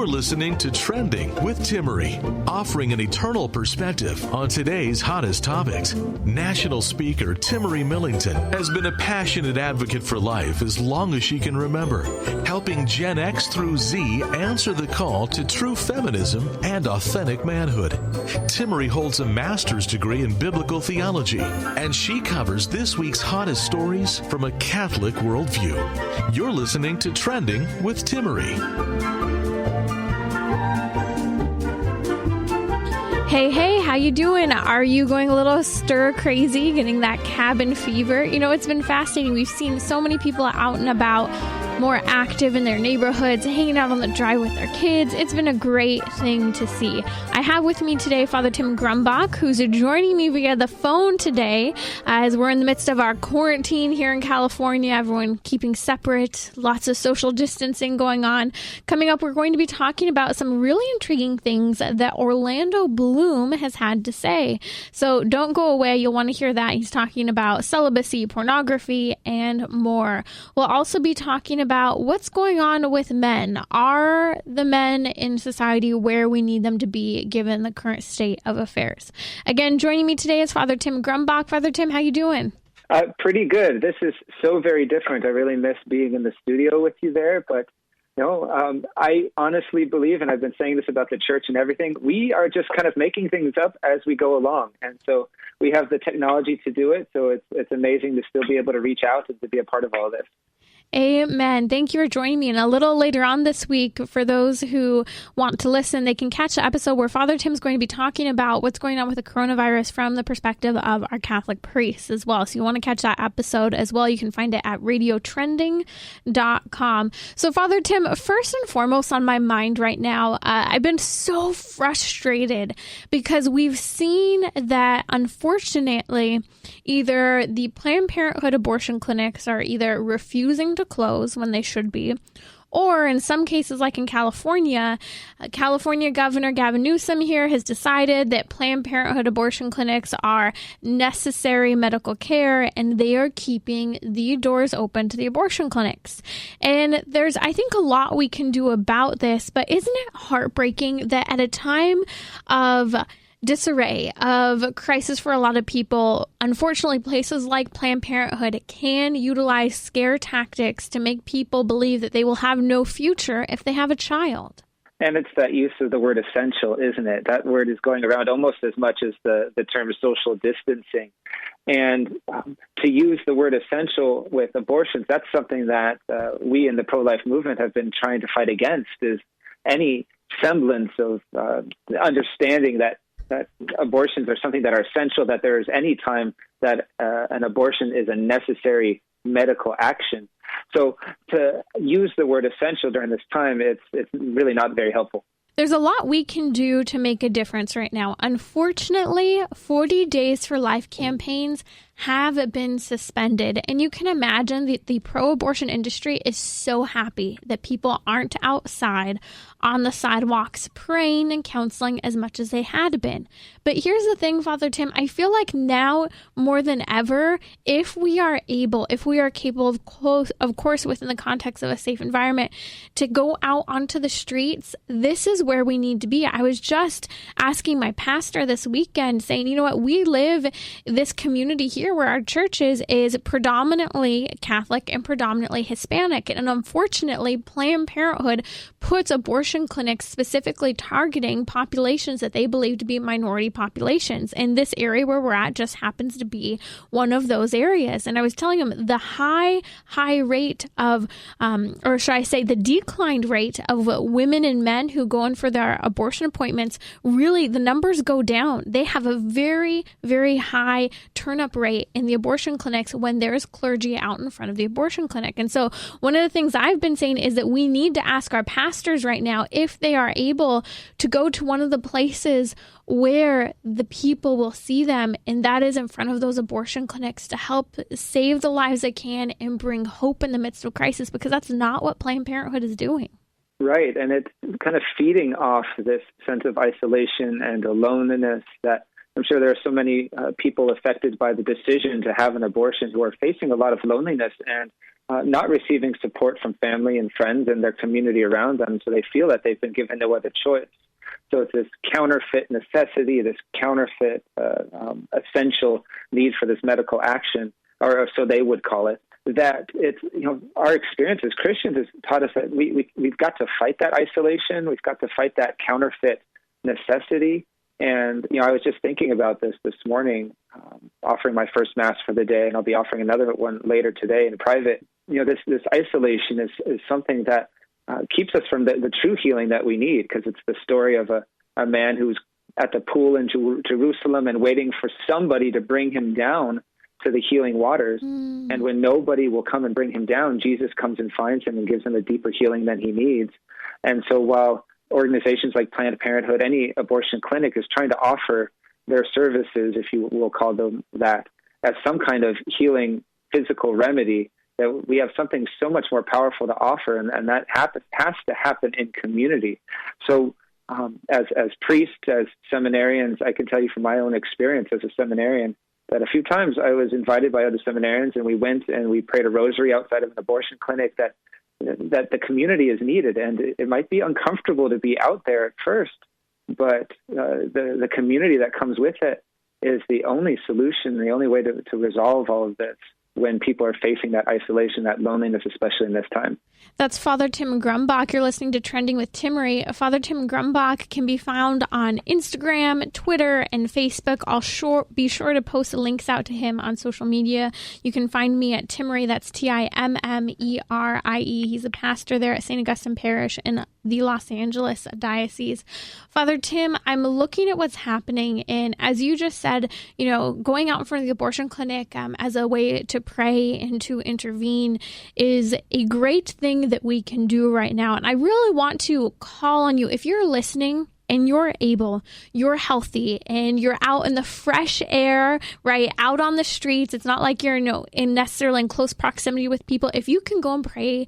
You're listening to Trending with Timmerie, offering an eternal perspective on today's hottest topics. National speaker Timmerie Millington has been a passionate advocate for life as long as she can remember, helping Gen X through Z answer the call to true feminism and authentic manhood. Timmerie holds a master's degree in biblical theology, and she covers this week's hottest stories from a Catholic worldview. You're listening to Trending with Timmerie. Hey, how you doing? Are you going a little stir crazy, getting that cabin fever? You know, it's been fascinating. We've seen so many people out and about, more active in their neighborhoods, hanging out on the drive with their kids. It's been a great thing to see. I have with me today Father Tim Grumbach, who's joining me via the phone today as we're in the midst of our quarantine here in California. Everyone keeping separate, lots of social distancing going on. Coming up, we're going to be talking about some really intriguing things that Orlando Bloom has had to say. So don't go away. You'll want to hear that. He's talking about celibacy, pornography, and more. We'll also be talking about what's going on with men. Are the men in society where we need them to be given the current state of affairs? Again, joining me today is Father Tim Grumbach. Father Tim, how you doing? Pretty good. This is so very different. I really miss being in the studio with you there, but I honestly believe, and I've been saying this about the church and everything, we are just kind of making things up as we go along. And so we have the technology to do it. So it's amazing to still be able to reach out and to be a part of all this. Amen. Thank you for joining me. And a little later on this week, for those who want to listen, they can catch the episode where Father Tim's going to be talking about what's going on with the coronavirus from the perspective of our Catholic priests as well. So you want to catch that episode as well. You can find it at radiotrending.com. So Father Tim, first and foremost on my mind right now, I've been so frustrated because we've seen that unfortunately, either the Planned Parenthood abortion clinics are either refusing to close when they should be, or in some cases, like in California, California Governor Gavin Newsom here has decided that Planned Parenthood abortion clinics are necessary medical care, and they are keeping the doors open to the abortion clinics. And there's, I think, a lot we can do about this, but isn't it heartbreaking that at a time of disarray, of crisis for a lot of people, unfortunately, places like Planned Parenthood can utilize scare tactics to make people believe that they will have no future if they have a child? And it's that use of the word essential, isn't it? That word is going around almost as much as the term social distancing. And to use the word essential with abortions, that's something that we in the pro-life movement have been trying to fight against, is any semblance of understanding that abortions are something that are essential, that there is any time that an abortion is a necessary medical action. So to use the word essential during this time, it's really not very helpful. There's a lot we can do to make a difference right now. Unfortunately, 40 Days for Life campaigns have been suspended. And you can imagine that the pro-abortion industry is so happy that people aren't outside on the sidewalks praying and counseling as much as they had been. But here's the thing, Father Tim, I feel like now more than ever, if we are capable of course, within the context of a safe environment, to go out onto the streets, this is where we need to be. I was just asking my pastor this weekend, saying, you know what, we live this community here where our church is predominantly Catholic and predominantly Hispanic. And unfortunately, Planned Parenthood puts abortion clinics specifically targeting populations that they believe to be minority populations. And this area where we're at just happens to be one of those areas. And I was telling him the high rate of, or should I say the declined rate of women and men who go in for their abortion appointments, really the numbers go down. They have a very, very high turn-up rate in the abortion clinics when there's clergy out in front of the abortion clinic. And so one of the things I've been saying is that we need to ask our pastors right now if they are able to go to one of the places where the people will see them, and that is in front of those abortion clinics, to help save the lives they can and bring hope in the midst of crisis, because that's not what Planned Parenthood is doing. Right, and it's kind of feeding off this sense of isolation and loneliness that I'm sure there are so many people affected by the decision to have an abortion who are facing a lot of loneliness. And not receiving support from family and friends and their community around them, so they feel that they've been given no other choice. So it's this counterfeit necessity, this counterfeit essential need for this medical action, or so they would call it, that it's, our experience as Christians has taught us that we've got to fight that isolation. We've got to fight that counterfeit necessity. And, I was just thinking about this morning, offering my first Mass for the day, and I'll be offering another one later today in private. This isolation is something that keeps us from the true healing that we need, because it's the story of a man who's at the pool in Jerusalem and waiting for somebody to bring him down to the healing waters. And when nobody will come and bring him down, Jesus comes and finds him and gives him a deeper healing than he needs. And so while organizations like Planned Parenthood, any abortion clinic, is trying to offer their services, if you will call them that, as some kind of healing physical remedy, that we have something so much more powerful to offer, and that has to happen in community. So as priests, as seminarians, I can tell you from my own experience as a seminarian that a few times I was invited by other seminarians, and we went and we prayed a rosary outside of an abortion clinic, that the community is needed. And it might be uncomfortable to be out there at first, but the community that comes with it is the only solution, the only way to resolve all of this when people are facing that isolation, that loneliness, especially in this time. That's Father Tim Grumbach. You're listening to Trending with Timmerie. Father Tim Grumbach can be found on Instagram, Twitter, and Facebook. I'll be sure to post the links out to him on social media. You can find me at Timmerie. That's Timmerie. He's a pastor there at St. Augustine Parish in the Los Angeles Diocese. Father Tim, I'm looking at what's happening, and as you just said, going out in front of the abortion clinic as a way to pray and to intervene is a great thing that we can do right now. And I really want to call on you, if you're listening and you're able, you're healthy, and you're out in the fresh air, right, out on the streets. It's not like you're necessarily in close proximity with people. If you can go and pray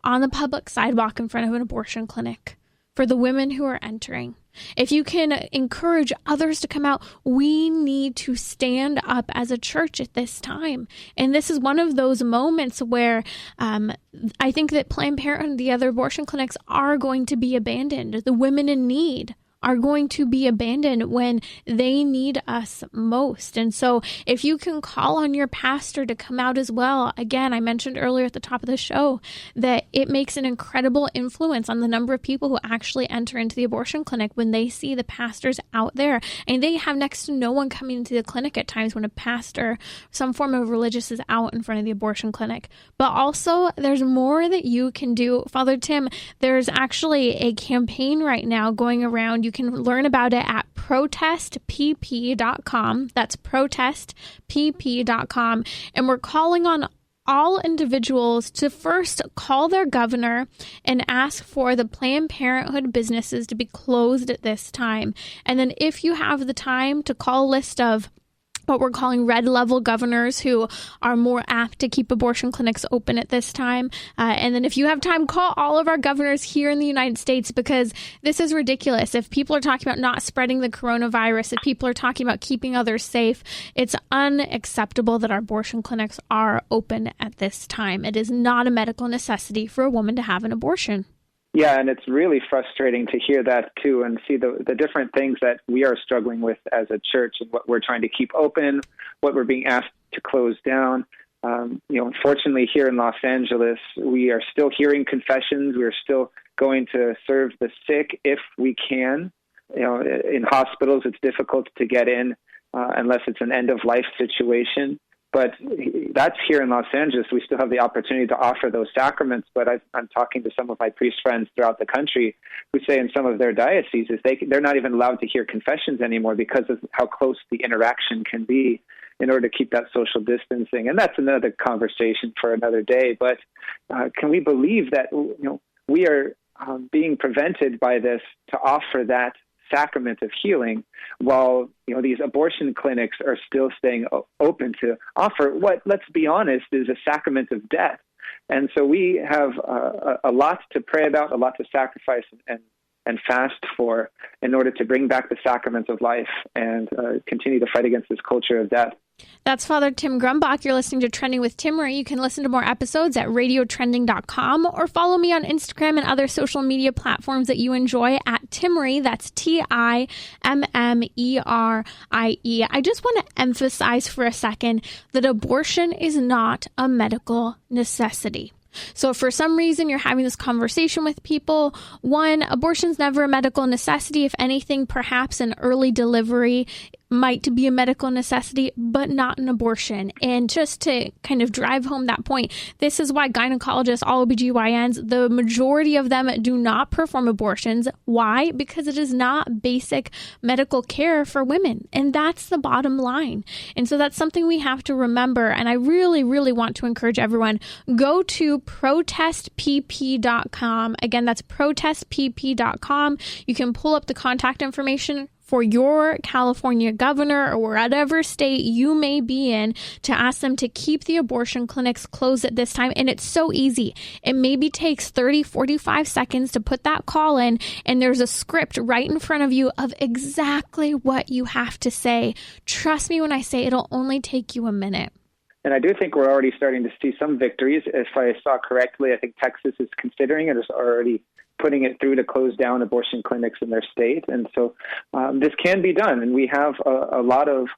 on the public sidewalk in front of an abortion clinic for the women who are entering, if you can encourage others to come out, we need to stand up as a church at this time. And this is one of those moments where I think that Planned Parenthood and the other abortion clinics are going to be abandoned. The women in need are going to be abandoned when they need us most. And so if you can call on your pastor to come out as well, again, I mentioned earlier at the top of the show that it makes an incredible influence on the number of people who actually enter into the abortion clinic when they see the pastors out there. And they have next to no one coming into the clinic at times when a pastor, some form of religious, is out in front of the abortion clinic. But also, there's more that you can do. Father Tim, there's actually a campaign right now going around. You can learn about it at protestpp.com. That's protestpp.com. And we're calling on all individuals to first call their governor and ask for the Planned Parenthood businesses to be closed at this time. And then if you have the time, to call a list of what we're calling red level governors who are more apt to keep abortion clinics open at this time. And then if you have time, call all of our governors here in the United States, because this is ridiculous. If people are talking about not spreading the coronavirus, if people are talking about keeping others safe, it's unacceptable that our abortion clinics are open at this time. It is not a medical necessity for a woman to have an abortion. Yeah, and it's really frustrating to hear that too, and see the different things that we are struggling with as a church, and what we're trying to keep open, what we're being asked to close down. Unfortunately, here in Los Angeles, we are still hearing confessions. We are still going to serve the sick if we can. In hospitals, it's difficult to get in unless it's an end-of-life situation. But that's here in Los Angeles. We still have the opportunity to offer those sacraments. But I'm talking to some of my priest friends throughout the country who say in some of their dioceses, they're not even allowed to hear confessions anymore because of how close the interaction can be in order to keep that social distancing. And that's another conversation for another day. But can we believe that we are being prevented by this to offer that sacrament of healing, while these abortion clinics are still staying open to offer what, let's be honest, is a sacrament of death. And so we have a lot to pray about, a lot to sacrifice and fast for in order to bring back the sacraments of life and continue to fight against this culture of death. That's Father Tim Grumbach. You're listening to Trending with Timmerie. You can listen to more episodes at radiotrending.com or follow me on Instagram and other social media platforms that you enjoy at Timmerie. That's Timmerie. I just want to emphasize for a second that abortion is not a medical necessity. So if for some reason you're having this conversation with people, one, abortion's never a medical necessity. If anything, perhaps an early delivery might be a medical necessity, but not an abortion. And just to kind of drive home that point, this is why gynecologists, all OBGYNs, the majority of them do not perform abortions. Why? Because it is not basic medical care for women. And that's the bottom line. And so that's something we have to remember. And I really, really want to encourage everyone, go to protestpp.com. Again, that's protestpp.com. You can pull up the contact information for your California governor or whatever state you may be in to ask them to keep the abortion clinics closed at this time. And it's so easy. It maybe takes 30, 45 seconds to put that call in, and there's a script right in front of you of exactly what you have to say. Trust me when I say it'll only take you a minute. And I do think we're already starting to see some victories. If I saw correctly, I think Texas is considering it, is already putting it through to close down abortion clinics in their state. And so this can be done. And we have a lot of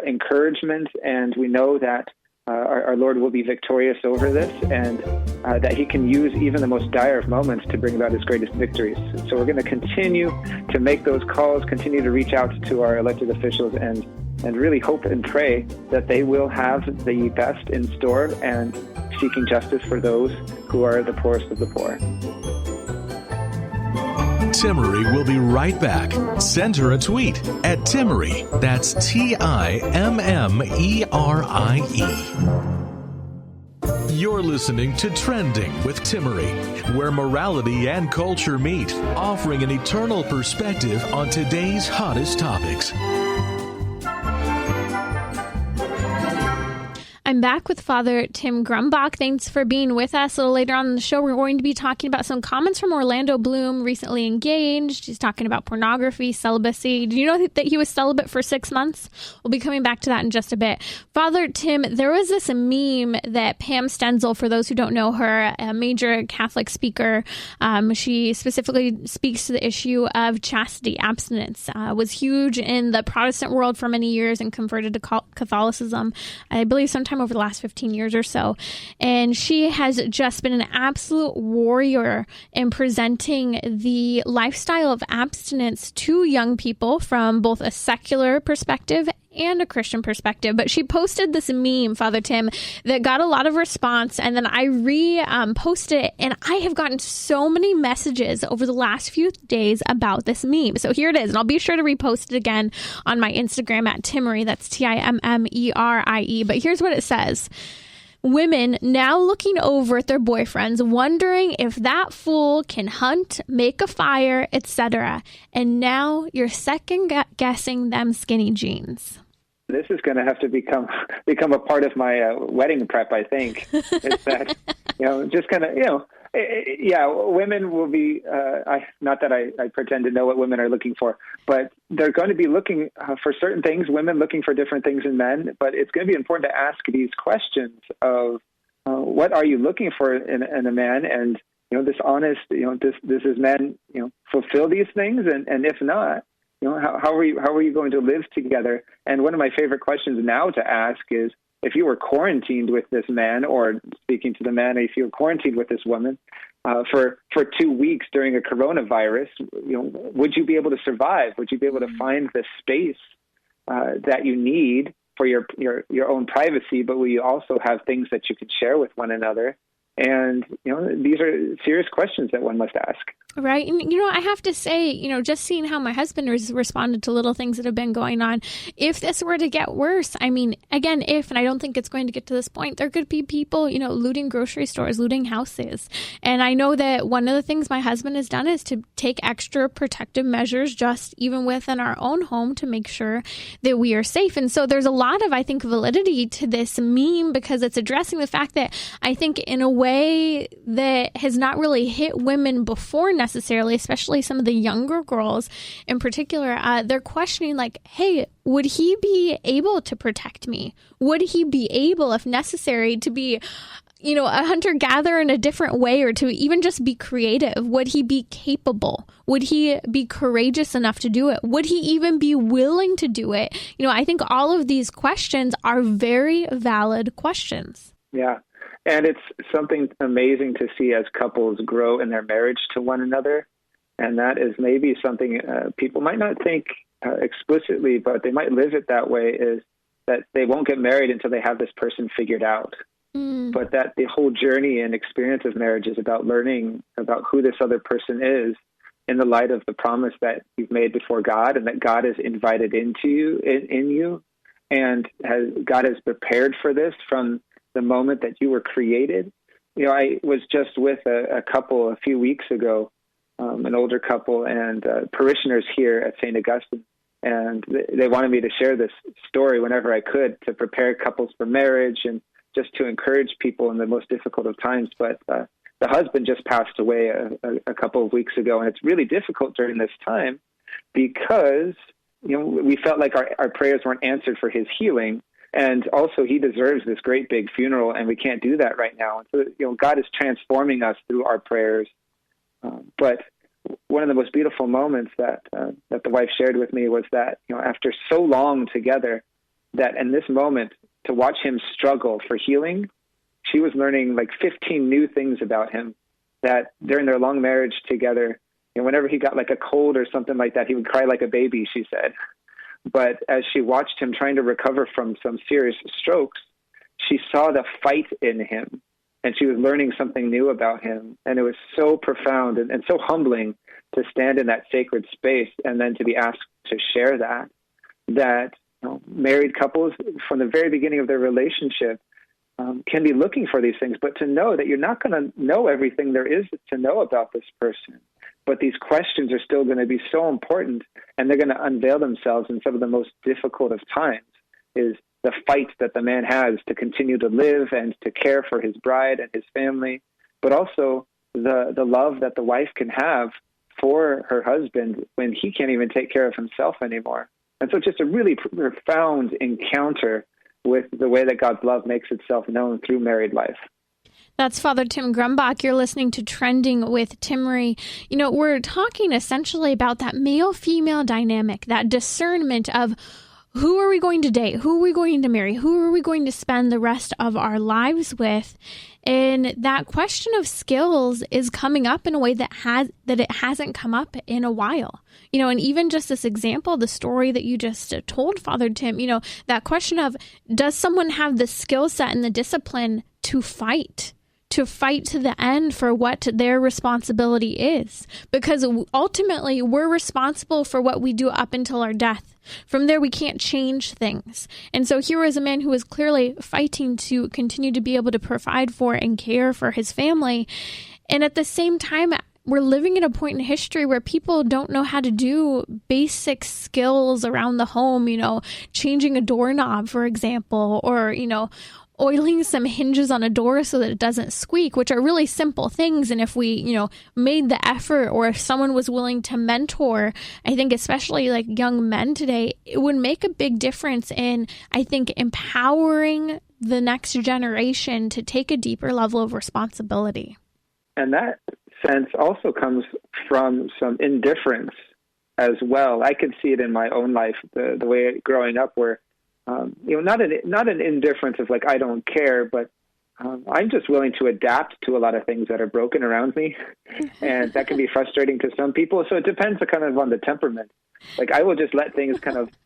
encouragement, and we know that our Lord will be victorious over this, and that he can use even the most dire of moments to bring about his greatest victories. So we're going to continue to make those calls, continue to reach out to our elected officials, and really hope and pray that they will have the best in store and seeking justice for those who are the poorest of the poor. Timmerie will be right back. Send her a tweet at Timmerie. That's Timmerie. You're listening to Trending with Timmerie, where morality and culture meet, offering an eternal perspective on today's hottest topics. I'm back with Father Tim Grumbach. Thanks for being with us. A little later on in the show, we're going to be talking about some comments from Orlando Bloom, recently engaged. He's talking about pornography, celibacy. Did you know that he was celibate for 6 months? We'll be coming back to that in just a bit. Father Tim, there was this meme that Pam Stenzel, for those who don't know her, a major Catholic speaker, she specifically speaks to the issue of chastity, abstinence, was huge in the Protestant world for many years and converted to Catholicism, I believe sometime over the last 15 years or so. And she has just been an absolute warrior in presenting the lifestyle of abstinence to young people from both a secular perspective and a Christian perspective. But she posted this meme, Father Tim, that got a lot of response, and then I posted it, and I have gotten so many messages over the last few days about this meme. So here it is, and I'll be sure to repost it again on my Instagram at Timmerie. That's Timmerie. But here's what it says. Women now looking over at their boyfriends, wondering if that fool can hunt, make a fire, etc. And now you're second guessing them skinny jeans. This is going to have to become a part of my wedding prep, I think. Is that, just kind of, women will be, not that I pretend to know what women are looking for, but they're going to be looking for certain things, women looking for different things in men. But it's going to be important to ask these questions of what are you looking for in a man? And, this honest, does this man, fulfill these things? And if not, how are you going to live together? And one of my favorite questions now to ask is, if you were quarantined with this man, or speaking to the man, if you were quarantined with this woman for 2 weeks during a coronavirus, would you be able to survive? Would you be able to find the space that you need for your own privacy, but will you also have things that you can share with one another? And, these are serious questions that one must ask. Right. And, I have to say, just seeing how my husband has responded to little things that have been going on, if this were to get worse, and I don't think it's going to get to this point, there could be people, looting grocery stores, looting houses. And I know that one of the things my husband has done is to take extra protective measures, just even within our own home, to make sure that we are safe. And so there's a lot of, I think, validity to this meme, because it's addressing the fact that I think in a way, way that has not really hit women before necessarily, especially some of the younger girls in particular. They're questioning like, hey, would he be able to protect me? Would he be able, if necessary, to be a hunter-gatherer in a different way, or to even just be creative? Would he be capable? Would he be courageous enough to do it? Would he even be willing to do it? I think all of these questions are very valid questions. Yeah. And it's something amazing to see as couples grow in their marriage to one another. And that is maybe something people might not think explicitly, but they might live it that way, is that they won't get married until they have this person figured out. But that the whole journey and experience of marriage is about learning about who this other person is in the light of the promise that you've made before God, and that God has invited into you, in you, and God has prepared for this from the moment that you were created. I was just with a couple a few weeks ago, an older couple, and parishioners here at St. Augustine, and they wanted me to share this story whenever I could to prepare couples for marriage and just to encourage people in the most difficult of times. But the husband just passed away a couple of weeks ago, and it's really difficult during this time because, we felt like our prayers weren't answered for his healing. And also he deserves this great big funeral, and we can't do that right now. And so, God is transforming us through our prayers. But one of the most beautiful moments that the wife shared with me was that, after so long together, that in this moment, to watch him struggle for healing, she was learning like 15 new things about him, that during their long marriage together, whenever he got like a cold or something like that, he would cry like a baby, she said. But as she watched him trying to recover from some serious strokes, she saw the fight in him, and she was learning something new about him. And it was so profound and so humbling to stand in that sacred space and then to be asked to share that married couples from the very beginning of their relationship can be looking for these things, but to know that you're not going to know everything there is to know about this person. But these questions are still going to be so important, and they're going to unveil themselves in some of the most difficult of times, is the fight that the man has to continue to live and to care for his bride and his family, but also the love that the wife can have for her husband when he can't even take care of himself anymore. And so just a really profound encounter with the way that God's love makes itself known through married life. That's Father Tim Grumbach. You're listening to Trending with Timmerie. We're talking essentially about that male-female dynamic, that discernment of who are we going to date? Who are we going to marry? Who are we going to spend the rest of our lives with? And that question of skills is coming up in a way that it hasn't come up in a while. And even just this example, the story that you just told, Father Tim, that question of, does someone have the skill set and the discipline to fight to the end for what their responsibility is? Because ultimately, we're responsible for what we do up until our death. From there, we can't change things. And so here was a man who was clearly fighting to continue to be able to provide for and care for his family. And at the same time, we're living at a point in history where people don't know how to do basic skills around the home, changing a doorknob, for example, or, oiling some hinges on a door so that it doesn't squeak, which are really simple things. And if we, made the effort, or if someone was willing to mentor, I think especially like young men today, it would make a big difference in, I think, empowering the next generation to take a deeper level of responsibility. And that sense also comes from some indifference as well. I can see it in my own life, the way growing up where, not an indifference of like, I don't care, but I'm just willing to adapt to a lot of things that are broken around me. And that can be frustrating to some people. So it depends kind of on the temperament. Like I will just let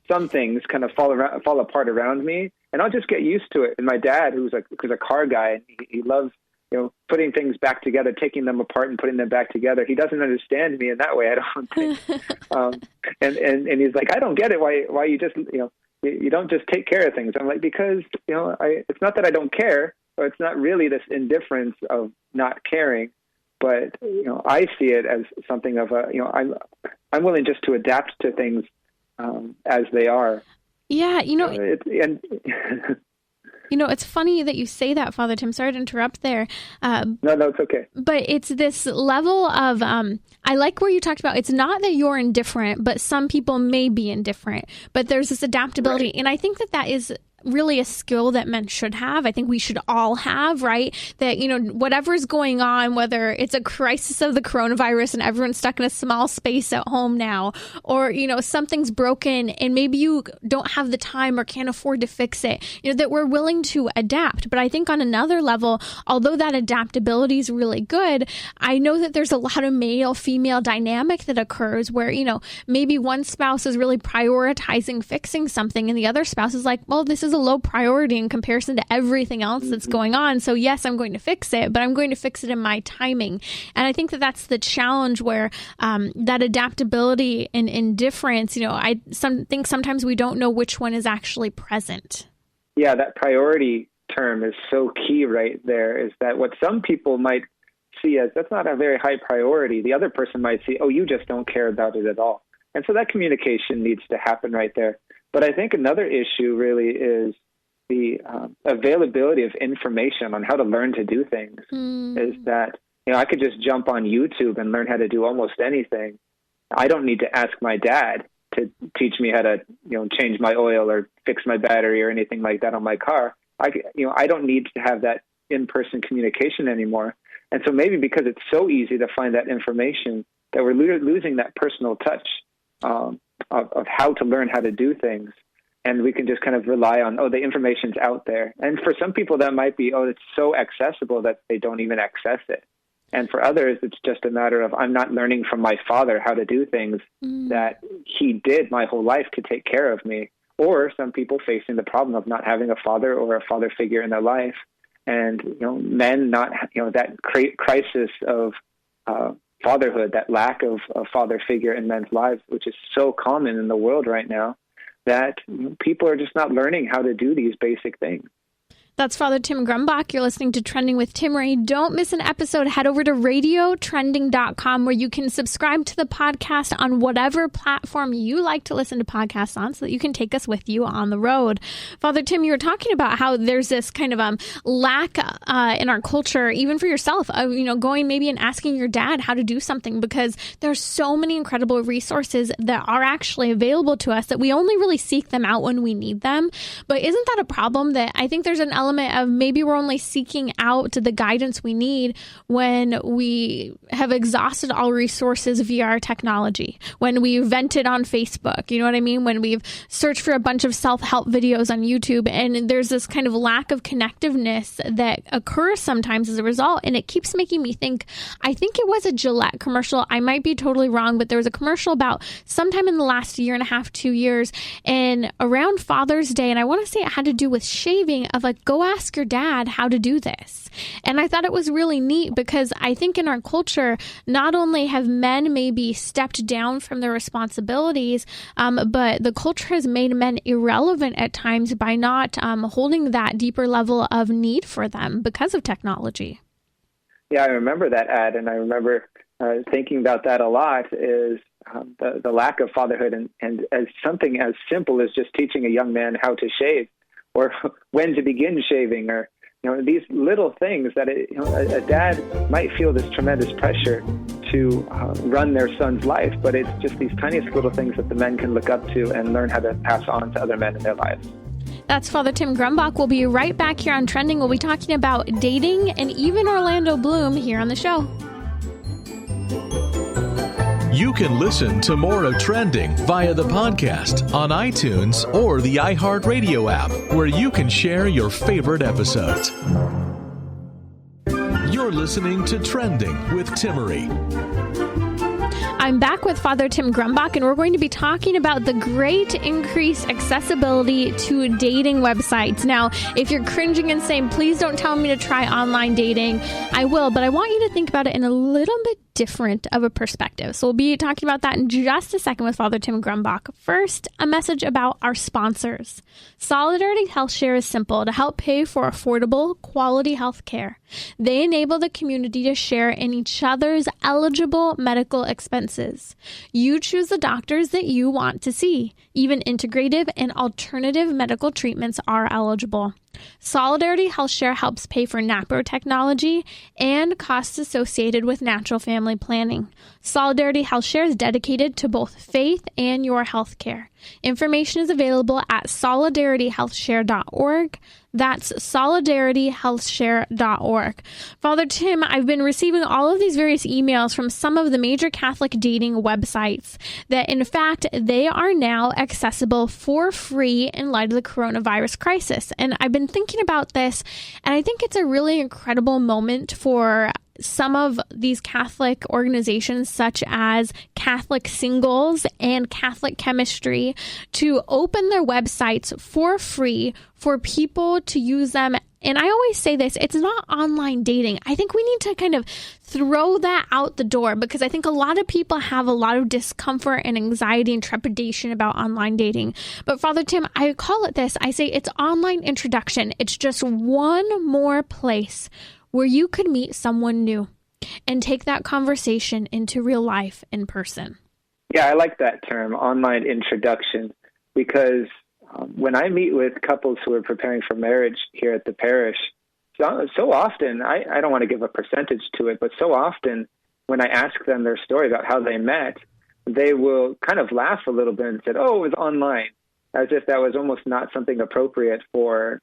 some things fall apart around me, and I'll just get used to it. And my dad, who's a car guy, and he loves, putting things back together, taking them apart and putting them back together. He doesn't understand me in that way, I don't think. And he's like, I don't get it. Why you just, you don't just take care of things. I'm like, because, it's not that I don't care, or it's not really this indifference of not caring, but, I see it as something of I'm willing just to adapt to things as they are. Yeah, It's funny that you say that, Father Tim. Sorry to interrupt there. No, it's okay. But it's this level of, I like where you talked about, it's not that you're indifferent, but some people may be indifferent. But there's this adaptability. Right. And I think that is really a skill that men should have. I think we should all have, right? That, whatever's going on, whether it's a crisis of the coronavirus and everyone's stuck in a small space at home now, or, something's broken and maybe you don't have the time or can't afford to fix it, that we're willing to adapt. But I think on another level, although that adaptability is really good, I know that there's a lot of male-female dynamic that occurs where, maybe one spouse is really prioritizing fixing something and the other spouse is like, well, this is a low priority in comparison to everything else that's going on. So yes, I'm going to fix it, but I'm going to fix it in my timing. And I think that that's the challenge where that adaptability and indifference, I think sometimes we don't know which one is actually present. Yeah, that priority term is so key right there, is that what some people might see as that's not a very high priority, the other person might see, oh, you just don't care about it at all. And so that communication needs to happen right there. But I think another issue really is the availability of information on how to learn to do things. Is that, I could just jump on YouTube and learn how to do almost anything. I don't need to ask my dad to teach me how to, change my oil or fix my battery or anything like that on my car. I don't need to have that in-person communication anymore. And so maybe because it's so easy to find that information that we're losing that personal touch of how to learn how to do things. And we can just kind of rely on, the information's out there. And for some people that might be, it's so accessible that they don't even access it. And for others, it's just a matter of, I'm not learning from my father how to do things that he did my whole life to take care of me. Or some people facing the problem of not having a father or a father figure in their life. And, men not, that crisis of fatherhood, that lack of a father figure in men's lives, which is so common in the world right now, that people are just not learning how to do these basic things. That's Father Tim Grumbach. You're listening to Trending with Timmerie. Don't miss an episode. Head over to radiotrending.com where you can subscribe to the podcast on whatever platform you like to listen to podcasts on so that you can take us with you on the road. Father Tim, you were talking about how there's this kind of lack in our culture, even for yourself, of, going maybe and asking your dad how to do something, because there's so many incredible resources that are actually available to us that we only really seek them out when we need them. But isn't that a problem? That I think there's an element of maybe we're only seeking out the guidance we need when we have exhausted all resources via our technology, when we vented on Facebook, you know what I mean? When we've searched for a bunch of self-help videos on YouTube, and there's this kind of lack of connectiveness that occurs sometimes as a result. And it keeps making me think, I think it was a Gillette commercial. I might be totally wrong, but there was a commercial about sometime in the last year and a half, 2 years, and around Father's Day. And I want to say it had to do with shaving, of like, go ask your dad how to do this. And I thought it was really neat because I think in our culture, not only have men maybe stepped down from their responsibilities, but the culture has made men irrelevant at times by not holding that deeper level of need for them because of technology. Yeah, I remember that ad, and I remember thinking about that a lot, is the lack of fatherhood, and as something as simple as just teaching a young man how to shave, or when to begin shaving, or these little things that a dad might feel this tremendous pressure to run their son's life, but it's just these tiniest little things that the men can look up to and learn how to pass on to other men in their lives. That's Father Tim Grumbach. We'll be right back here on Trending. We'll be talking about dating and even Orlando Bloom here on the show. You can listen to more of Trending via the podcast on iTunes or the iHeartRadio app, where you can share your favorite episodes. You're listening to Trending with Timmerie. I'm back with Father Tim Grumbach, and we're going to be talking about the great increased accessibility to dating websites. Now, if you're cringing and saying, please don't tell me to try online dating, I will, but I want you to think about it in a little bit different of a perspective. So we'll be talking about that in just a second with Father Tim Grumbach. First, a message about our sponsors. Solidarity Health Share is simple to help pay for affordable, quality health care. They enable the community to share in each other's eligible medical expenses. You choose the doctors that you want to see. Even integrative and alternative medical treatments are eligible. Solidarity Health Share helps pay for NAPO technology and costs associated with natural family planning. Solidarity Health Share is dedicated to both faith and your health care. Information is available at solidarityhealthshare.org. That's solidarityhealthshare.org. Father Tim, I've been receiving all of these various emails from some of the major Catholic dating websites that, in fact, they are now accessible for free in light of the coronavirus crisis. And I've been thinking about this, and I think it's a really incredible moment for some of these Catholic organizations, such as Catholic Singles and Catholic Chemistry, to open their websites for free for people to use them. And I always say this, it's not online dating. I think we need to kind of throw that out the door, because I think a lot of people have a lot of discomfort and anxiety and trepidation about online dating. But Father Tim, I call it this. I say it's online introduction. It's just one more place where you could meet someone new and take that conversation into real life in person. Yeah, I like that term, online introduction, because when I meet with couples who are preparing for marriage here at the parish, so often, I don't want to give a percentage to it, but so often when I ask them their story about how they met, they will kind of laugh a little bit and say, oh, it was online, as if that was almost not something appropriate for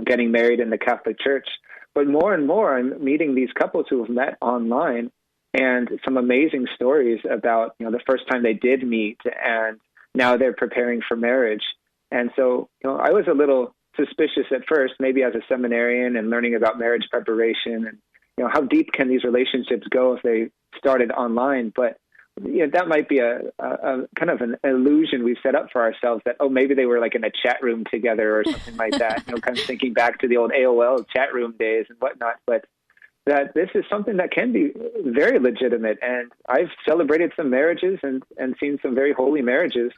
getting married in the Catholic Church. But more and more, I'm meeting these couples who have met online, and some amazing stories about the first time they did meet, and now they're preparing for marriage. And so I was a little suspicious at first, maybe as a seminarian and learning about marriage preparation, and how deep can these relationships go if they started online. But that might be a kind of an illusion we've set up for ourselves, that, maybe they were like in a chat room together or something like that, kind of thinking back to the old AOL chat room days and whatnot. But that this is something that can be very legitimate. And I've celebrated some marriages and seen some very holy marriages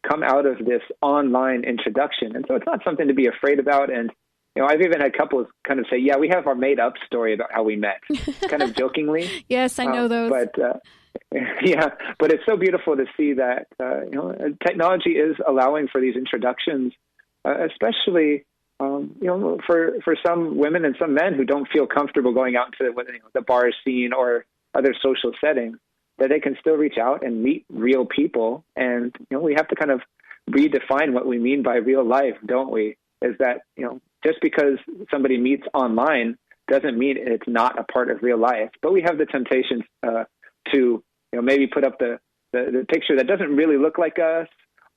come out of this online introduction. And so it's not something to be afraid about. And I've even had couples kind of say, yeah, we have our made-up story about how we met, kind of jokingly. Yes, I know those. But it's so beautiful to see that technology is allowing for these introductions, especially for some women and some men who don't feel comfortable going out to the bar scene or other social settings, that they can still reach out and meet real people. And we have to kind of redefine what we mean by real life, don't we? Is that just because somebody meets online doesn't mean it's not a part of real life. But we have the temptation to maybe put up the picture that doesn't really look like us,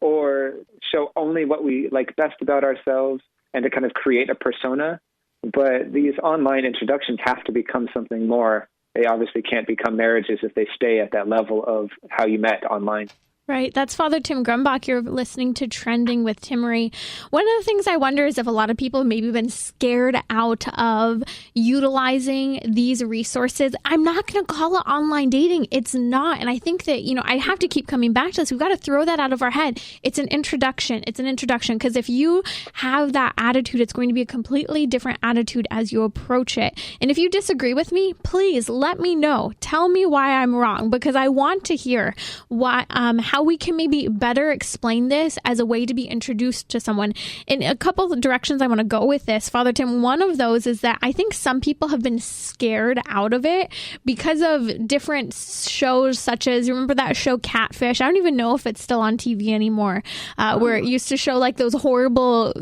or show only what we like best about ourselves, and to kind of create a persona. But these online introductions have to become something more. They obviously can't become marriages if they stay at that level of how you met online. Right. That's Father Tim Grumbach. You're listening to Trending with Timmerie. One of the things I wonder is if a lot of people have maybe been scared out of utilizing these resources. I'm not going to call it online dating. It's not. And I think that, I have to keep coming back to this. We've got to throw that out of our head. It's an introduction. It's an introduction. Because if you have that attitude, it's going to be a completely different attitude as you approach it. And if you disagree with me, please let me know. Tell me why I'm wrong, because I want to hear how we can maybe better explain this as a way to be introduced to someone. In a couple of directions I want to go with this, Father Tim, one of those is that I think some people have been scared out of it because of different shows, such as, you remember that show Catfish? I don't even know if it's still on TV anymore, where it used to show like those horrible,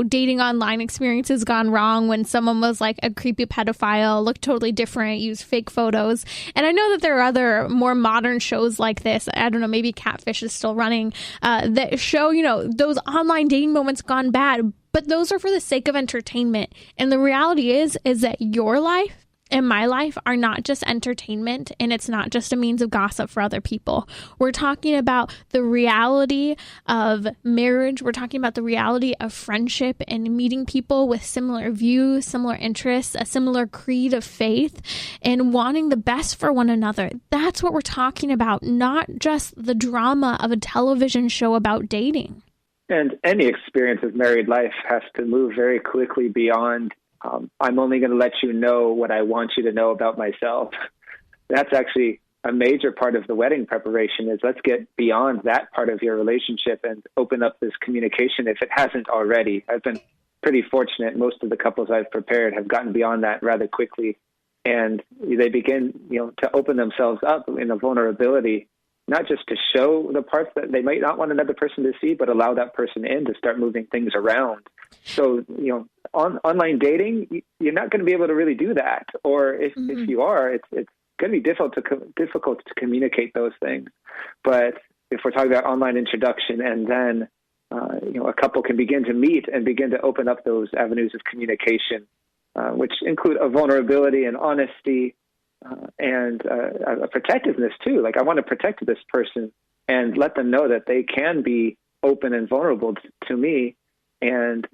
dating online experiences gone wrong when someone was like a creepy pedophile, looked totally different, used fake photos. And I know that there are other more modern shows like this. I don't know, maybe Catfish is still running, that show, those online dating moments gone bad, but those are for the sake of entertainment. And the reality is that your life and my life are not just entertainment, and it's not just a means of gossip for other people. We're talking about the reality of marriage. We're talking about the reality of friendship and meeting people with similar views, similar interests, a similar creed of faith, and wanting the best for one another. That's what we're talking about, not just the drama of a television show about dating. And any experience of married life has to move very quickly beyond I'm only going to let you know what I want you to know about myself. That's actually a major part of the wedding preparation, is let's get beyond that part of your relationship and open up this communication if it hasn't already. I've been pretty fortunate. Most of the couples I've prepared have gotten beyond that rather quickly. And they begin, to open themselves up in a vulnerability, not just to show the parts that they might not want another person to see, but allow that person in to start moving things around. So, online dating, you're not going to be able to really do that. Or if you are, it's going to be difficult to communicate those things. But if we're talking about online introduction, and then, a couple can begin to meet and begin to open up those avenues of communication, which include a vulnerability and honesty, and a protectiveness too. Like, I want to protect this person and let them know that they can be open and vulnerable to me, and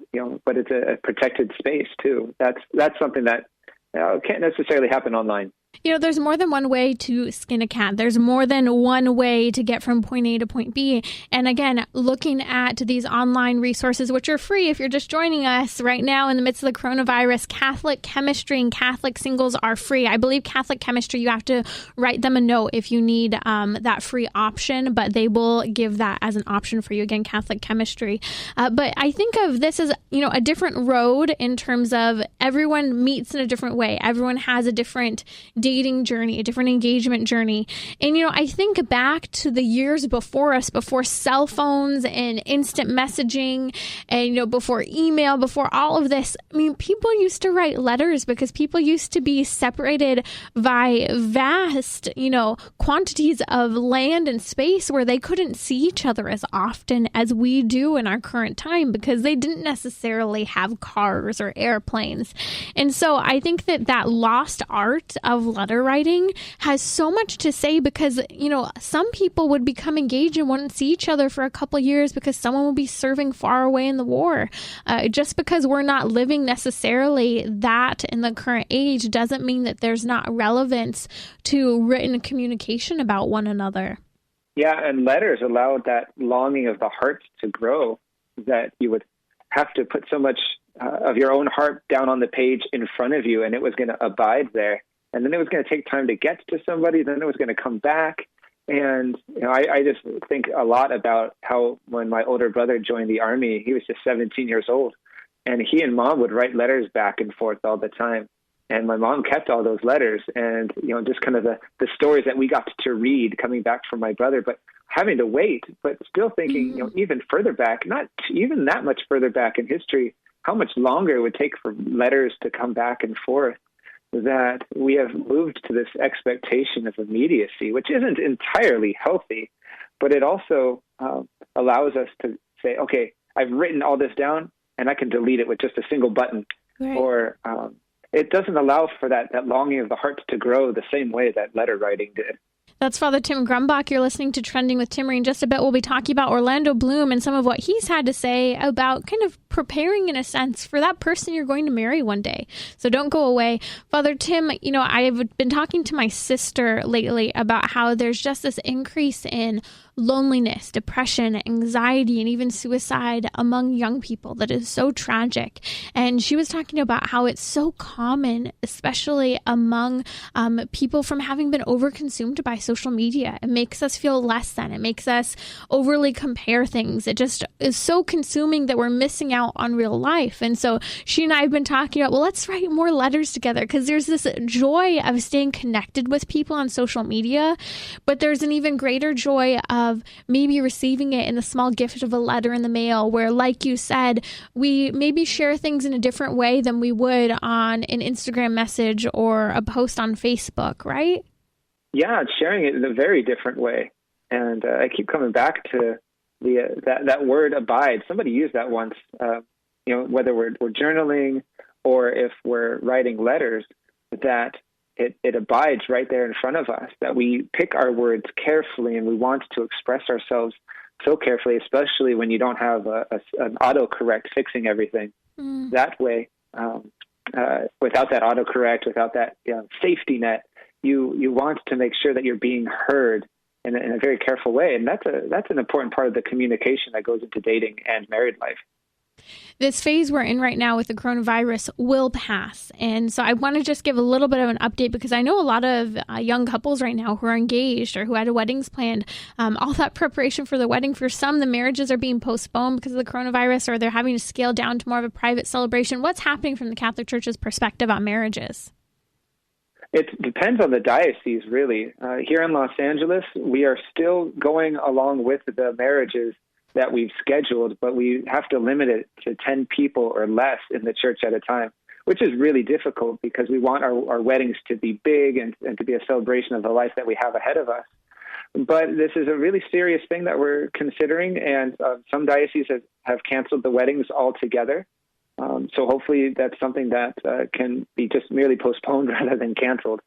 but it's a protected space too. That's something that can't necessarily happen online. There's more than one way to skin a cat. There's more than one way to get from point A to point B. And again, looking at these online resources, which are free if you're just joining us right now in the midst of the coronavirus, Catholic chemistry and Catholic singles are free. I believe Catholic chemistry, you have to write them a note if you need that free option, but they will give that as an option for you. Again, Catholic chemistry. But I think of this as, a different road in terms of everyone meets in a different way. Everyone has a different dating journey, a different engagement journey. And, I think back to the years before us, before cell phones and instant messaging and, before email, before all of this. I mean, people used to write letters because people used to be separated by vast, quantities of land and space where they couldn't see each other as often as we do in our current time because they didn't necessarily have cars or airplanes. And so I think that lost art of letter writing has so much to say because, some people would become engaged and wouldn't see each other for a couple years because someone would be serving far away in the war. Just because we're not living necessarily that in the current age doesn't mean that there's not relevance to written communication about one another. Yeah, and letters allowed that longing of the heart to grow, that you would have to put so much of your own heart down on the page in front of you, and it was going to abide there. And then it was going to take time to get to somebody. Then it was going to come back. And, I just think a lot about how when my older brother joined the Army, he was just 17 years old. And he and Mom would write letters back and forth all the time. And my mom kept all those letters and, just kind of the stories that we got to read coming back from my brother, but having to wait, but still thinking, even further back, not even that much further back in history, how much longer it would take for letters to come back and forth. That we have moved to this expectation of immediacy, which isn't entirely healthy, but it also allows us to say, okay, I've written all this down and I can delete it with just a single button. Right. Or it doesn't allow for that longing of the heart to grow the same way that letter writing did. That's Father Tim Grumbach. You're listening to Trending with Timmerie. In just a bit, we'll be talking about Orlando Bloom and some of what he's had to say about kind of preparing, in a sense, for that person you're going to marry one day. So don't go away. Father Tim, I've been talking to my sister lately about how there's just this increase in loneliness, depression, anxiety, and even suicide among young people that is so tragic. And she was talking about how it's so common, especially among people from having been overconsumed by social media. It makes us feel less than. It makes us overly compare things. It just is so consuming that we're missing out on real life. And so she and I have been talking about, well, let's write more letters together because there's this joy of staying connected with people on social media, but there's an even greater joy of maybe receiving it in the small gift of a letter in the mail where, like you said, we maybe share things in a different way than we would on an Instagram message or a post on Facebook, right? Yeah, sharing it in a very different way. And I keep coming back to that word abide. Somebody used that once, whether we're journaling or if we're writing letters, that it abides right there in front of us, that we pick our words carefully and we want to express ourselves so carefully, especially when you don't have an autocorrect fixing everything. That way, without that autocorrect, without that safety net, you want to make sure that you're being heard in a very careful way. And that's an important part of the communication that goes into dating and married life. This phase we're in right now with the coronavirus will pass. And so I want to just give a little bit of an update because I know a lot of young couples right now who are engaged or who had weddings planned, all that preparation for the wedding. For some, the marriages are being postponed because of the coronavirus, or they're having to scale down to more of a private celebration. What's happening from the Catholic Church's perspective on marriages? It depends on the diocese, really. Here in Los Angeles, we are still going along with the marriages that we've scheduled, but we have to limit it to 10 people or less in the church at a time, which is really difficult because we want our weddings to be big and to be a celebration of the life that we have ahead of us. But this is a really serious thing that we're considering, and some dioceses have canceled the weddings altogether. So hopefully that's something that can be just merely postponed rather than canceled.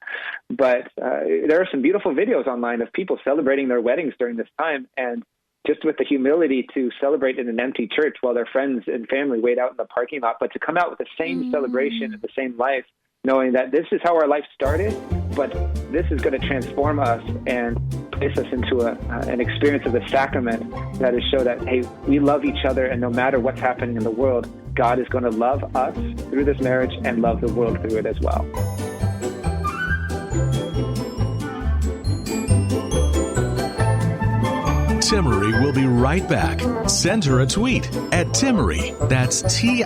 But there are some beautiful videos online of people celebrating their weddings during this time, and just with the humility to celebrate in an empty church while their friends and family wait out in the parking lot, but to come out with the same celebration and the same life, knowing that this is how our life started, but this is going to transform us and place us into an experience of the sacrament that is show that, hey, we love each other, and no matter what's happening in the world, God is going to love us through this marriage and love the world through it as well. Timmerie will be right back. Send her a tweet at Timmerie. That's TIMMERIE.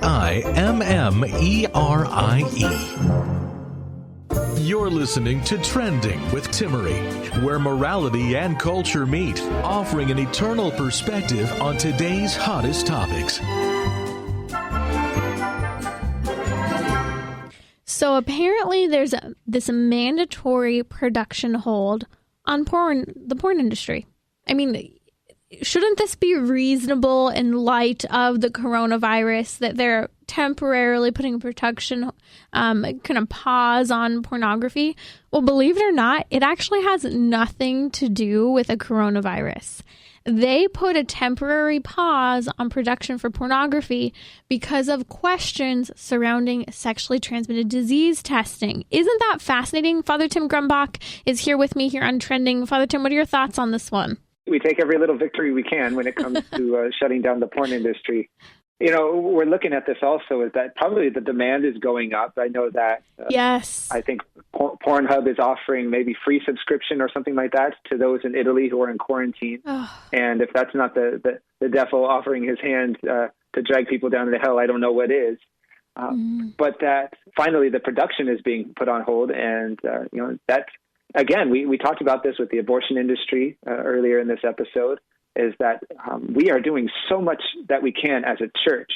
You're listening to Trending with Timmerie, where morality and culture meet, offering an eternal perspective on today's hottest topics. So apparently there's this mandatory production hold on the porn industry. I mean, shouldn't this be reasonable in light of the coronavirus that they're temporarily putting a production kind of pause on pornography? Well, believe it or not, it actually has nothing to do with a coronavirus. They put a temporary pause on production for pornography because of questions surrounding sexually transmitted disease testing. Isn't that fascinating? Father Tim Grumbach is here with me here on Trending. Father Tim, what are your thoughts on this one? We take every little victory we can when it comes to shutting down the porn industry. You know, we're looking at this also is that probably the demand is going up. I know that. Yes. I think Pornhub is offering maybe free subscription or something like that to those in Italy who are in quarantine. Oh. And if that's not the devil offering his hand to drag people down to hell, I don't know what is. But that finally the production is being put on hold. And, you know, that's, again, we talked about this with the abortion industry earlier in this episode, is that we are doing so much that we can as a church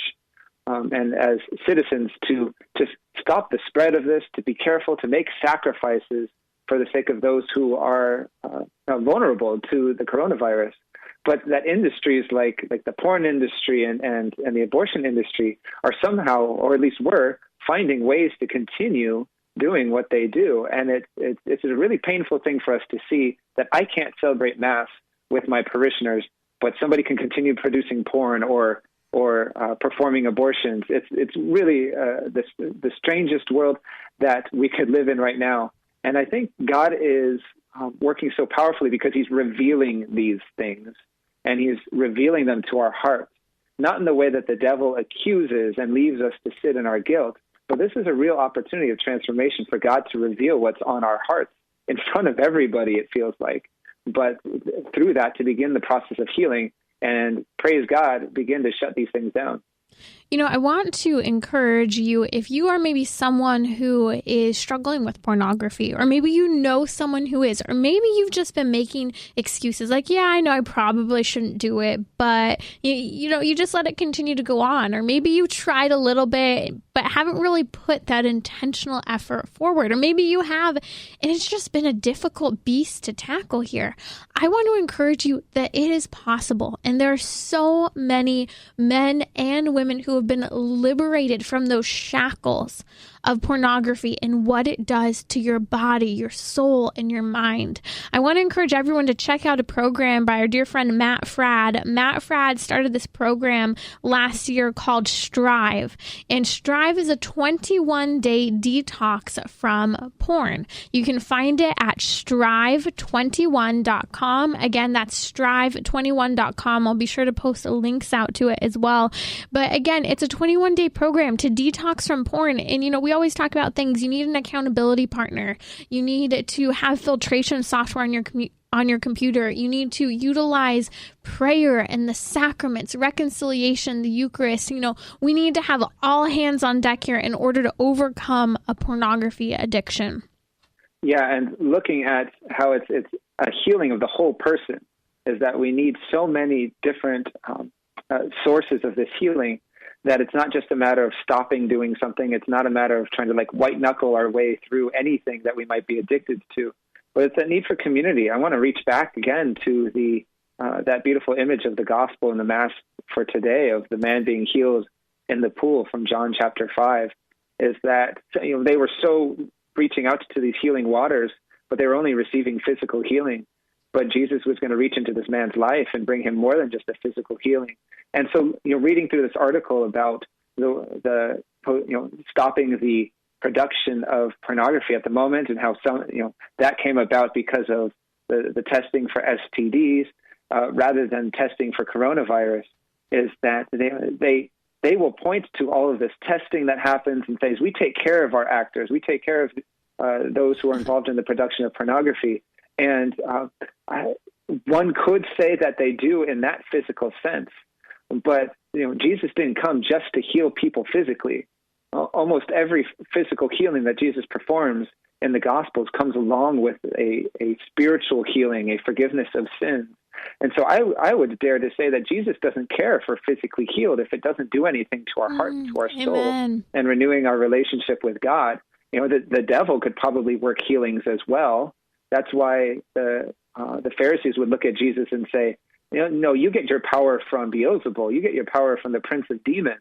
and as citizens to stop the spread of this, to be careful, to make sacrifices for the sake of those who are vulnerable to the coronavirus. But that industries like the porn industry and the abortion industry are somehow, or at least were, finding ways to continue doing what they do. And it's a really painful thing for us to see that I can't celebrate Mass with my parishioners, but somebody can continue producing porn or performing abortions. It's really the strangest world that we could live in right now. And I think God is working so powerfully because he's revealing these things, and he's revealing them to our hearts, not in the way that the devil accuses and leaves us to sit in our guilt, but this is a real opportunity of transformation for God to reveal what's on our hearts in front of everybody, it feels like. But through that, to begin the process of healing and, praise God, begin to shut these things down. You know, I want to encourage you, if you are maybe someone who is struggling with pornography, or maybe you know someone who is, or maybe you've just been making excuses like, yeah, I know I probably shouldn't do it, but you just let it continue to go on. Or maybe you tried a little bit, but haven't really put that intentional effort forward. Or maybe you have, and it's just been a difficult beast to tackle here. I want to encourage you that it is possible. And there are so many men and women who have been liberated from those shackles of pornography and what it does to your body, your soul, and your mind. I want to encourage everyone to check out a program by our dear friend Matt Fradd. Matt Fradd started this program last year called Strive. And Strive is a 21-day detox from porn. You can find it at strive21.com. Again, that's strive21.com. I'll be sure to post links out to it as well. But again, it's a 21-day program to detox from porn. And, we always talk about things. You need an accountability partner. You need to have filtration software on your computer. You need to utilize prayer and the sacraments, reconciliation, the Eucharist. We need to have all hands on deck here in order to overcome a pornography addiction. Yeah, and looking at how it's a healing of the whole person is that we need so many different sources of this healing that it's not just a matter of stopping doing something. It's not a matter of trying to white knuckle our way through anything that we might be addicted to. But it's a need for community. I want to reach back again to the that beautiful image of the gospel in the Mass for today of the man being healed in the pool from John chapter 5, is that they were so reaching out to these healing waters, but they were only receiving physical healing. But Jesus was going to reach into this man's life and bring him more than just a physical healing. And so, reading through this article about the stopping the production of pornography at the moment, and how that came about because of the testing for STDs rather than testing for coronavirus, is that they will point to all of this testing that happens and things. We take care of our actors. We take care of those who are involved in the production of pornography. And one could say that they do in that physical sense. But Jesus didn't come just to heal people physically. Almost every physical healing that Jesus performs in the Gospels comes along with a spiritual healing, a forgiveness of sins. And so I would dare to say that Jesus doesn't care if we're physically healed if it doesn't do anything to our heart and to our soul and renewing our relationship with God. The devil could probably work healings as well. That's why the Pharisees would look at Jesus and say, no, you get your power from Beelzebul. You get your power from the prince of demons.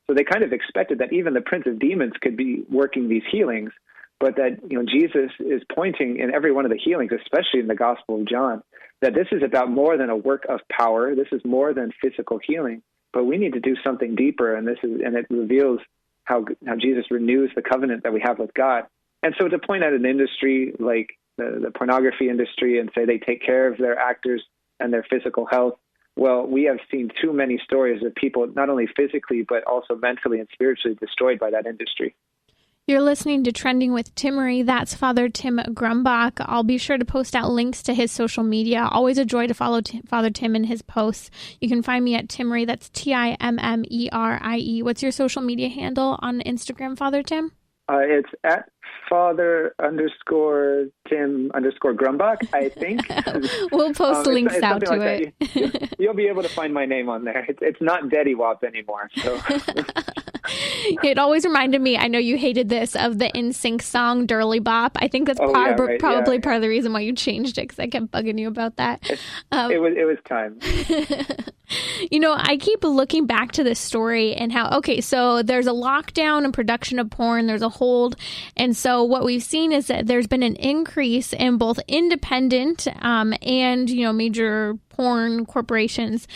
So they kind of expected that even the prince of demons could be working these healings, but that Jesus is pointing in every one of the healings, especially in the Gospel of John, that this is about more than a work of power. This is more than physical healing, but we need to do something deeper, and it reveals how Jesus renews the covenant that we have with God. And so to point at an industry like the pornography industry and say they take care of their actors and their physical health, well, we have seen too many stories of people not only physically but also mentally and spiritually destroyed by that industry. You're listening to Trending with Timmerie. That's Father Tim Grumbach. I'll be sure to post out links to his social media. Always a joy to follow Father Tim and his posts. You can find me at Timmerie. That's Timmerie. What's your social media handle on Instagram, Father Tim? It's at Father_Tim_Grumbach, I think. We'll post links out to it. You'll be able to find my name on there. It's not Daddy Wop anymore. So. It always reminded me, I know you hated this, of the NSYNC song Dirly Bop. I think that's probably part of the reason why you changed it, because I kept bugging you about that. It was time. I keep looking back to this story and how, so there's a lockdown in production of porn, there's a hold. And so what we've seen is that there's been an increase in both independent and, major porn corporations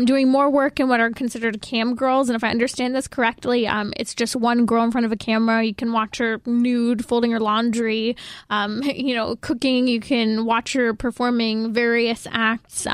doing more work in what are considered cam girls. And if I understand this correctly, it's just one girl in front of a camera. You can watch her nude, folding her laundry, cooking. You can watch her performing various acts,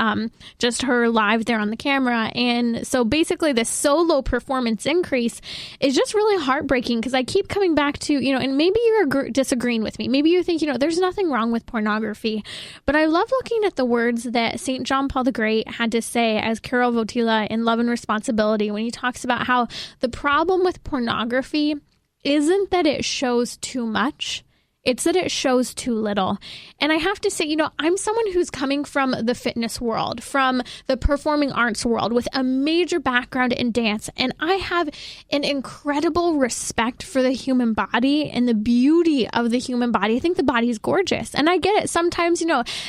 just her live there on the camera. And so basically this solo performance increase is just really heartbreaking, because I keep coming back to, and maybe you're disagreeing with me. Maybe you think, there's nothing wrong with pornography. But I love looking at the words that St. John Paul the Great had to say as Karol Wojtyla in Love and Responsibility, when he talks about how the problem with pornography isn't that it shows too much. It's that it shows too little. And I have to say, I'm someone who's coming from the fitness world, from the performing arts world, with a major background in dance. And I have an incredible respect for the human body and the beauty of the human body. I think the body is gorgeous. And I get it. Sometimes,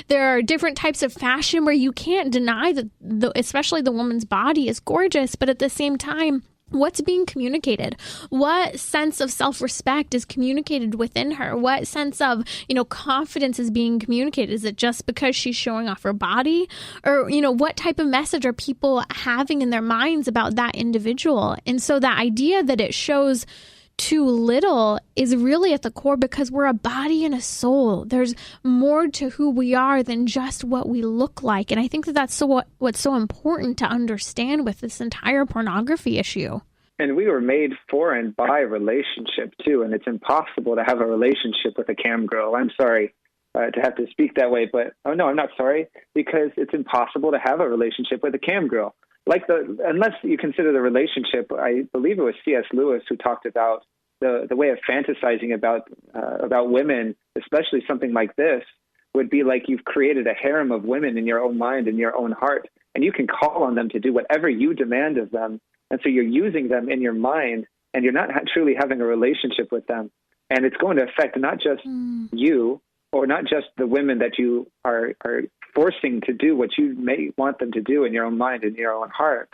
there are different types of fashion where you can't deny that, especially the woman's body is gorgeous. But at the same time, What's being communicated? What sense of self-respect is communicated within her? What sense of, confidence is being communicated? Is it just because she's showing off her body? Or, what type of message are people having in their minds about that individual? And so that idea that it shows too little is really at the core, because we're a body and a soul. There's more to who we are than just what we look like. And I think that that's what's so important to understand with this entire pornography issue. And we were made for and by relationship too. And it's impossible to have a relationship with a cam girl. I'm sorry to have to speak that way, but I'm not sorry, because it's impossible to have a relationship with a cam girl. Unless you consider the relationship, I believe it was C.S. Lewis who talked about the way of fantasizing about women, especially something like this, would be like you've created a harem of women in your own mind and your own heart, and you can call on them to do whatever you demand of them. And so you're using them in your mind, and you're not truly having a relationship with them. And it's going to affect not just you, or not just the women that you are forcing to do what you may want them to do in your own mind and your own heart,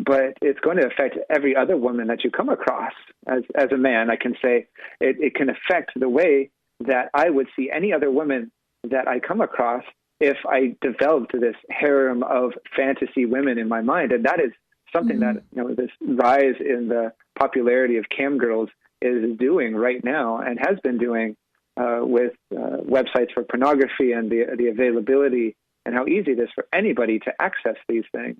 but it's going to affect every other woman that you come across. As a man, I can say it can affect the way that I would see any other woman that I come across if I developed this harem of fantasy women in my mind. And that is something that this rise in the popularity of cam girls is doing right now, and has been doing with websites for pornography and the availability and how easy it is for anybody to access these things.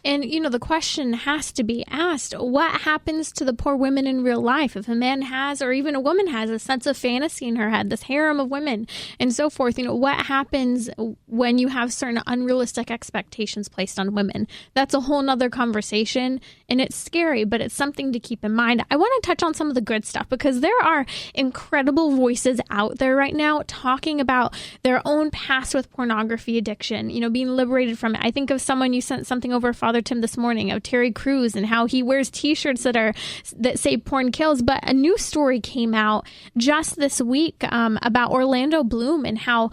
And, the question has to be asked, what happens to the poor women in real life? If a man has, or even a woman has, a sense of fantasy in her head, this harem of women and so forth, what happens when you have certain unrealistic expectations placed on women? That's a whole nother conversation, and it's scary, but it's something to keep in mind. I want to touch on some of the good stuff, because there are incredible voices out there right now talking about their own past with pornography addiction, being liberated from it. I think of someone, you sent something over, Father Tim, this morning, of Terry Crews and how he wears T-shirts that say porn kills. But a new story came out just this week about Orlando Bloom, and how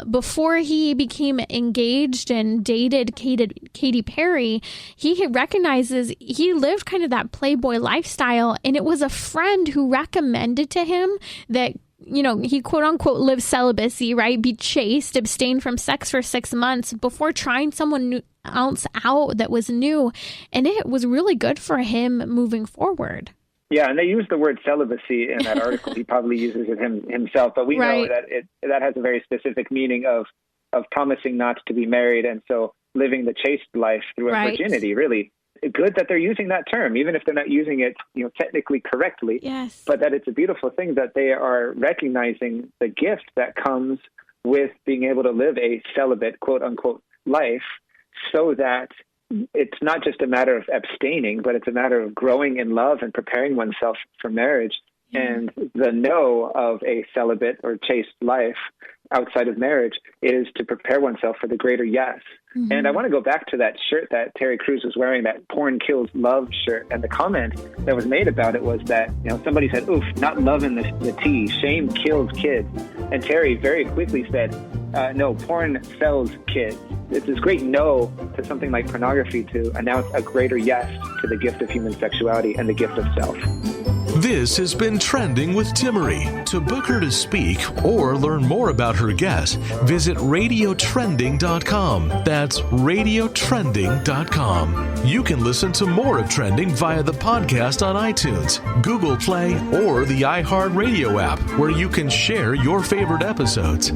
before he became engaged and dated Katy Perry, he recognizes he lived kind of that Playboy lifestyle, and it was a friend who recommended to him that he quote unquote live celibacy, right? Be chaste, abstain from sex for 6 months before trying someone else out that was new. And it was really good for him moving forward. Yeah, and they use the word celibacy in that article. He probably uses it himself, but we know that that has a very specific meaning of promising not to be married, and so living the chaste life through a virginity, really. Good that they're using that term, even if they're not using it, technically correctly. Yes. But that it's a beautiful thing that they are recognizing the gift that comes with being able to live a celibate, quote unquote, life, so that it's not just a matter of abstaining, but it's a matter of growing in love and preparing oneself for marriage. And the no of a celibate or chaste life outside of marriage is to prepare oneself for the greater yes. And I want to go back to that shirt that Terry Crews was wearing, that Porn Kills Love shirt. And the comment that was made about it was that, somebody said, oof, not loving the tea. Shame kills kids. And Terry very quickly said, no, porn sells kids. It's this great no to something like pornography to announce a greater yes to the gift of human sexuality and the gift of self. This has been Trending with Timmerie. To book her to speak or learn more about her guests, visit radiotrending.com. That's radiotrending.com. You can listen to more of Trending via the podcast on iTunes, Google Play, or the iHeartRadio app, where you can share your favorite episodes.